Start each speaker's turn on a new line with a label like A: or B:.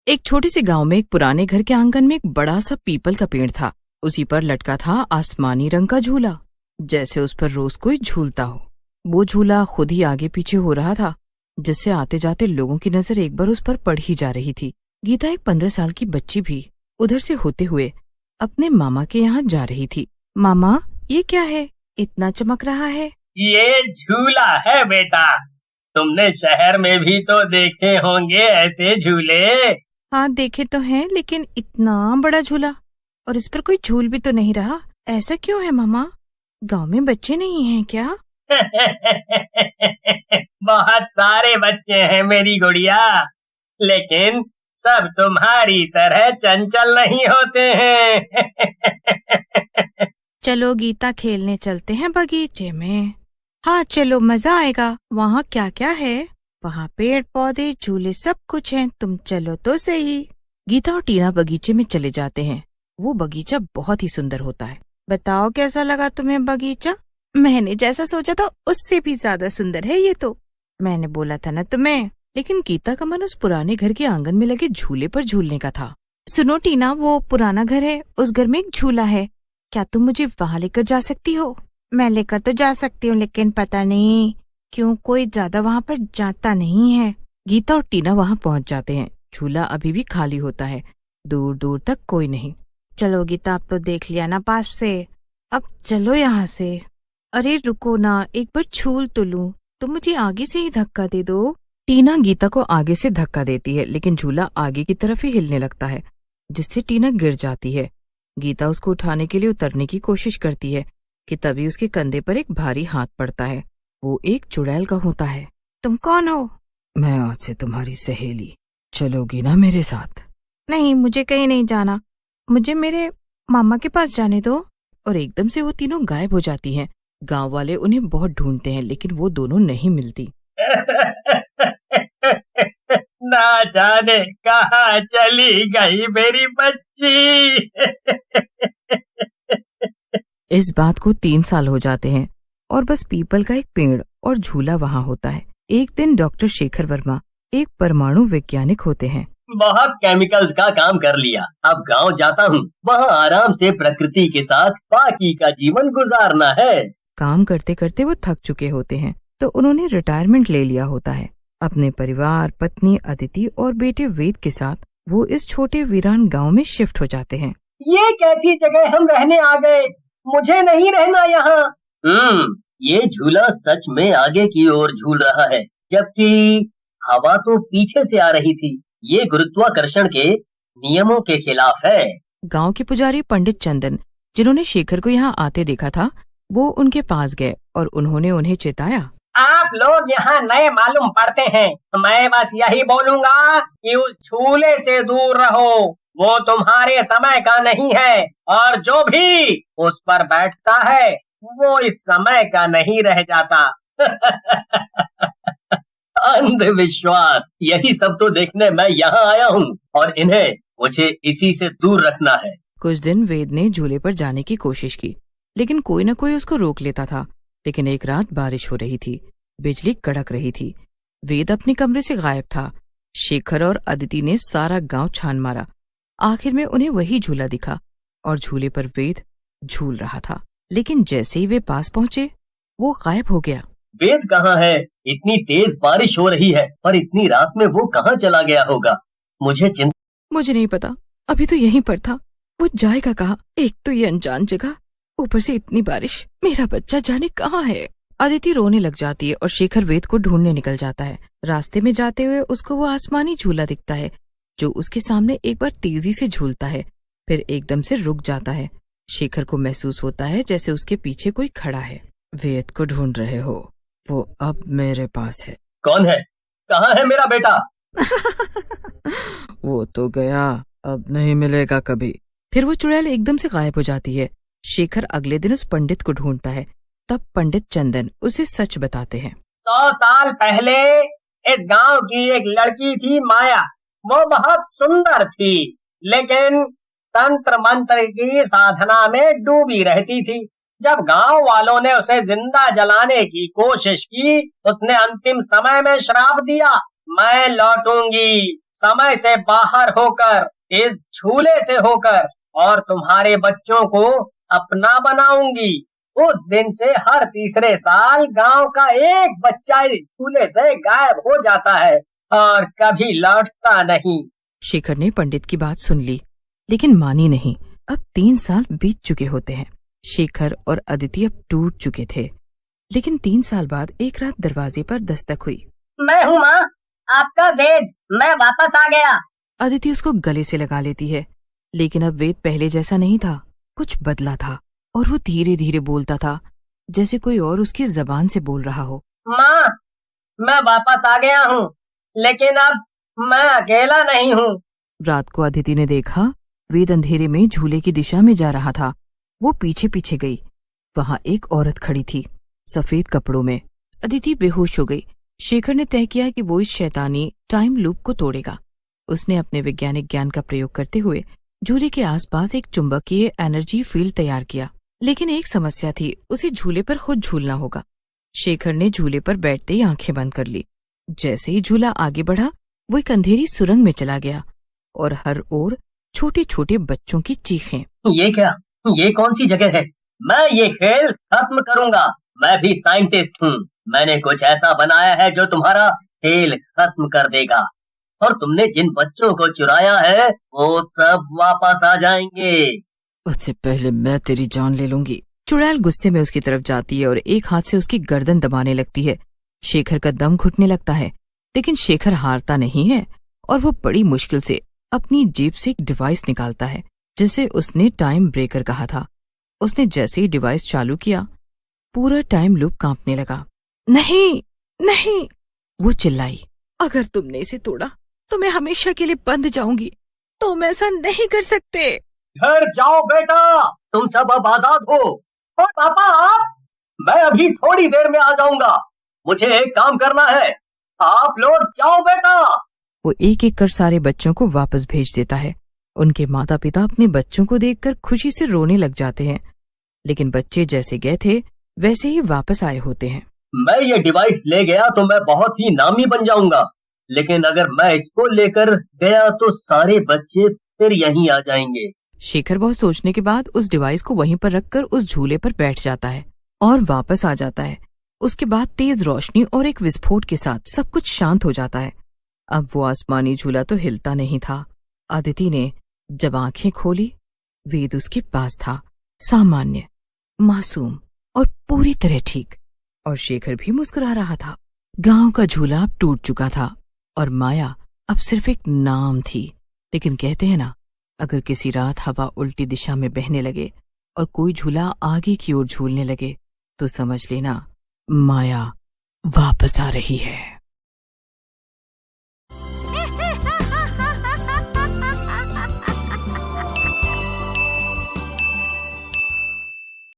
A: एक छोटे से गांव में एक पुराने घर के आंगन में एक बड़ा सा पीपल का पेड़ था। उसी पर लटका था आसमानी रंग का झूला, जैसे उस पर रोज कोई झूलता हो। वो झूला खुद ही आगे पीछे हो रहा था, जिससे आते जाते लोगों की नजर एक बार उस पर पड़ ही जा रही थी। गीता, एक 15 साल की बच्ची भी उधर से होते हुए अपने मामा के यहाँ जा रही थी। मामा, ये क्या है, इतना चमक रहा है?
B: ये झूला है बेटा, तुमने शहर में भी तो देखे होंगे ऐसे झूले।
A: हाँ, देखे तो हैं, लेकिन इतना बड़ा झूला, और इस पर कोई झूल भी तो नहीं रहा। ऐसा क्यों है मामा? गांव में बच्चे नहीं हैं क्या?
B: बहुत सारे बच्चे हैं मेरी गुड़िया, लेकिन सब तुम्हारी तरह चंचल नहीं होते हैं।
A: चलो गीता, खेलने चलते हैं बगीचे में। हाँ चलो, मजा आएगा। वहाँ क्या क्या है? वहाँ पेड़ पौधे झूले सब कुछ हैं। तुम चलो तो सही। गीता और टीना बगीचे में चले जाते हैं। वो बगीचा बहुत ही सुंदर होता है। बताओ कैसा लगा तुम्हें बगीचा? मैंने जैसा सोचा था उससे भी ज्यादा सुंदर है ये तो। मैंने बोला था ना तुम्हें। लेकिन गीता का मन उस पुराने घर के आंगन में लगे झूले पर झूलने का था। सुनो टीना, वो पुराना घर है, उस घर में एक झूला है। क्या तुम मुझे वहाँ लेकर जा सकती हो? मैं लेकर तो जा सकती हूँ, लेकिन पता नहीं क्यों कोई ज्यादा वहाँ पर जाता नहीं है। गीता और टीना वहाँ पहुँच जाते हैं। झूला अभी भी खाली होता है, दूर दूर तक कोई नहीं। चलो गीता, अब तो देख लिया ना पास से, अब चलो यहाँ से। अरे रुको ना, एक बार झूल तो लूं। तुम मुझे आगे से ही धक्का दे दो। टीना गीता को आगे से धक्का देती है, लेकिन झूला आगे की तरफ ही हिलने लगता है, जिससे टीना गिर जाती है। गीता उसको उठाने के लिए उतरने की कोशिश करती है कि तभी उसके कंधे पर एक भारी हाथ पड़ता है। वो एक चुड़ैल का होता है। तुम कौन हो? मैं आज से तुम्हारी सहेली, चलोगी ना मेरे साथ? नहीं, मुझे कहीं नहीं जाना, मुझे मेरे मामा के पास जाने दो। और एकदम से वो तीनों गायब हो जाती हैं। गांव वाले उन्हें बहुत ढूंढते हैं, लेकिन वो दोनों नहीं मिलती।
B: ना जाने कहाँ चली गई मेरी बच्ची।
A: इस बात को 3 साल हो जाते हैं और बस पीपल का एक पेड़ और झूला वहाँ होता है। एक दिन डॉक्टर शेखर वर्मा एक परमाणु वैज्ञानिक होते हैं।
B: बहुत केमिकल्स का काम कर लिया, अब गांव जाता हूँ, वहाँ आराम से प्रकृति के साथ बाकी का जीवन गुजारना है।
A: काम करते करते वो थक चुके होते हैं, तो उन्होंने रिटायरमेंट ले लिया होता है। अपने परिवार, पत्नी अदिति और बेटे वेद के साथ वो इस छोटे वीरान गांव में शिफ्ट हो जाते हैं।
B: ये कैसी जगह हम रहने आ गए, मुझे नहीं रहना यहाँ। ये झूला सच में आगे की ओर झूल रहा है, जबकि हवा तो पीछे से आ रही थी। ये गुरुत्वाकर्षण के नियमों के खिलाफ है।
A: गांव के पुजारी पंडित चंदन, जिन्होंने शेखर को यहाँ आते देखा था, वो उनके पास गए और उन्होंने उन्हें चेताया।
B: आप लोग यहाँ नए मालूम पड़ते हैं, मैं बस यही बोलूँगा कि उस झूले से दूर रहो, वो तुम्हारे समय का नहीं है, और जो भी उस पर बैठता है वो इस समय का नहीं रह जाता। अंधविश्वास, यही सब तो देखने मैं यहाँ आया हूँ, और इन्हें मुझे इसी से दूर रखना है।
A: कुछ दिन वेद ने झूले पर जाने की कोशिश की, लेकिन कोई न कोई उसको रोक लेता था। लेकिन एक रात बारिश हो रही थी, बिजली कड़क रही थी। वेद अपने कमरे से गायब था। शेखर और अदिति ने सारा गांव छान मारा। आखिर में उन्हें वही झूला दिखा और झूले पर वेद झूल रहा था। लेकिन जैसे ही वे पास पहुंचे, वो गायब हो गया।
B: वेद कहाँ है? इतनी तेज बारिश हो रही है और इतनी रात में वो कहाँ चला गया होगा? मुझे
A: नहीं पता, अभी तो यहीं पर था। वो जाएगा कहाँ? एक तो ये अनजान जगह, ऊपर से इतनी बारिश, मेरा बच्चा जाने कहाँ है? अदिति रोने लग जाती है और शेखर वेद को ढूंढने निकल जाता है। रास्ते में जाते हुए उसको वो आसमानी झूला दिखता है, जो उसके सामने एक बार तेजी से झूलता है, फिर एकदम से रुक जाता है। शेखर को महसूस होता है जैसे उसके पीछे कोई खड़ा है। वेद को ढूंढ रहे हो? वो अब मेरे पास है।
B: कौन है? कहाँ है मेरा बेटा?
A: वो तो गया, अब नहीं मिलेगा कभी। फिर वो चुड़ैल एकदम से गायब हो जाती है। शेखर अगले दिन उस पंडित को ढूंढता है। तब पंडित चंदन उसे सच बताते हैं।
B: 100 साल पहले इस गांव की एक लड़की थी माया, वो बहुत सुंदर थी, लेकिन तंत्र मंत्र की साधना में डूबी रहती थी। जब गांव वालों ने उसे जिंदा जलाने की कोशिश की, उसने अंतिम समय में श्राप दिया, मैं लौटूंगी, समय से बाहर होकर, इस झूले से होकर, और तुम्हारे बच्चों को अपना बनाऊंगी। उस दिन से हर तीसरे साल गांव का एक बच्चा इस झूले से गायब हो जाता है और कभी लौटता नहीं।
A: शेखर ने पंडित की बात सुन ली, लेकिन मानी नहीं। अब 3 साल बीत चुके होते हैं। शेखर और अदिति अब टूट चुके थे। लेकिन 3 साल बाद एक रात दरवाजे पर दस्तक हुई।
B: मैं हूँ माँ, आपका वेद, मैं वापस आ गया।
A: अदिति उसको गले से लगा लेती है, लेकिन अब वेद पहले जैसा नहीं था। कुछ बदला था और वो धीरे धीरे बोलता था, जैसे कोई और उसकी जबान से बोल रहा हो।
B: माँ, मैं वापस आ गया हूँ, लेकिन अब मैं अकेला नहीं हूँ।
A: रात को अदिति ने देखा वेद अंधेरे में झूले की दिशा में जा रहा था। वो पीछे पीछे गई। वहां एक औरत खड़ी थी, सफेद कपड़ों में। अदिति बेहोश हो गई। शेखर ने तय किया कि वो इस शैतानी टाइम लूप को तोड़ेगा। उसने अपने वैज्ञानिक ज्ञान का प्रयोग करते हुए झूले के आसपास एक चुंबकीय एनर्जी फील्ड तैयार किया। लेकिन एक समस्या थी, उसे झूले पर खुद झूलना होगा। शेखर ने झूले पर बैठते ही आंखें बंद कर ली। जैसे ही झूला आगे बढ़ा, वो एक अंधेरी सुरंग में चला गया और हर ओर छोटे छोटे बच्चों की चीखें।
B: ये क्या? ये कौन सी जगह है? मैं ये खेल खत्म करूंगा। मैं भी साइंटिस्ट हूँ। मैंने कुछ ऐसा बनाया है जो तुम्हारा खेल खत्म कर देगा, और तुमने जिन बच्चों को चुराया है वो सब वापस आ जाएंगे।
A: उससे पहले मैं तेरी जान ले लूंगी। चुड़ैल गुस्से में उसकी तरफ जाती है और एक हाथ से उसकी गर्दन दबाने लगती है। शेखर का दम घुटने लगता है, लेकिन शेखर हारता नहीं है और वो बड़ी मुश्किल से अपनी जेब से एक डिवाइस निकालता है, जिसे उसने टाइम ब्रेकर कहा था। उसने जैसे ही डिवाइस चालू किया, पूरा टाइम लूप कांपने लगा। नहीं नहीं, वो चिल्लाई, अगर तुमने इसे तोड़ा तो मैं हमेशा के लिए बंद जाऊंगी। तुम ऐसा नहीं कर सकते।
B: घर जाओ बेटा, तुम सब अब आजाद हो। और पापा आप? मैं अभी थोड़ी देर में आ जाऊंगा। मुझे एक काम करना है। आप लोग जाओ बेटा।
A: वो एक एक कर सारे बच्चों को वापस भेज देता है। उनके माता पिता अपने बच्चों को देखकर खुशी से रोने लग जाते हैं, लेकिन बच्चे जैसे गए थे वैसे ही वापस आए होते हैं।
B: मैं ये डिवाइस ले गया तो मैं बहुत ही नामी बन जाऊंगा, लेकिन अगर मैं इसको लेकर गया तो सारे बच्चे फिर यहीं आ जाएंगे।
A: शेखर बहुत सोचने के बाद उस डिवाइस को वहीं पर रखकर उस झूले पर बैठ जाता है और वापस आ जाता है। उसके बाद तेज रोशनी और एक विस्फोट के साथ सब कुछ शांत हो जाता है। अब वो आसमानी झूला तो हिलता नहीं था। अदिति ने जब आंखें खोली, वेद उसके पास था, सामान्य, मासूम और पूरी तरह ठीक। और शेखर भी मुस्कुरा रहा था। गांव का झूला अब टूट चुका था और माया अब सिर्फ एक नाम थी। लेकिन कहते हैं ना, अगर किसी रात हवा उल्टी दिशा में बहने लगे और कोई झूला आगे की ओर झूलने लगे, तो समझ लेना माया वापस आ रही है।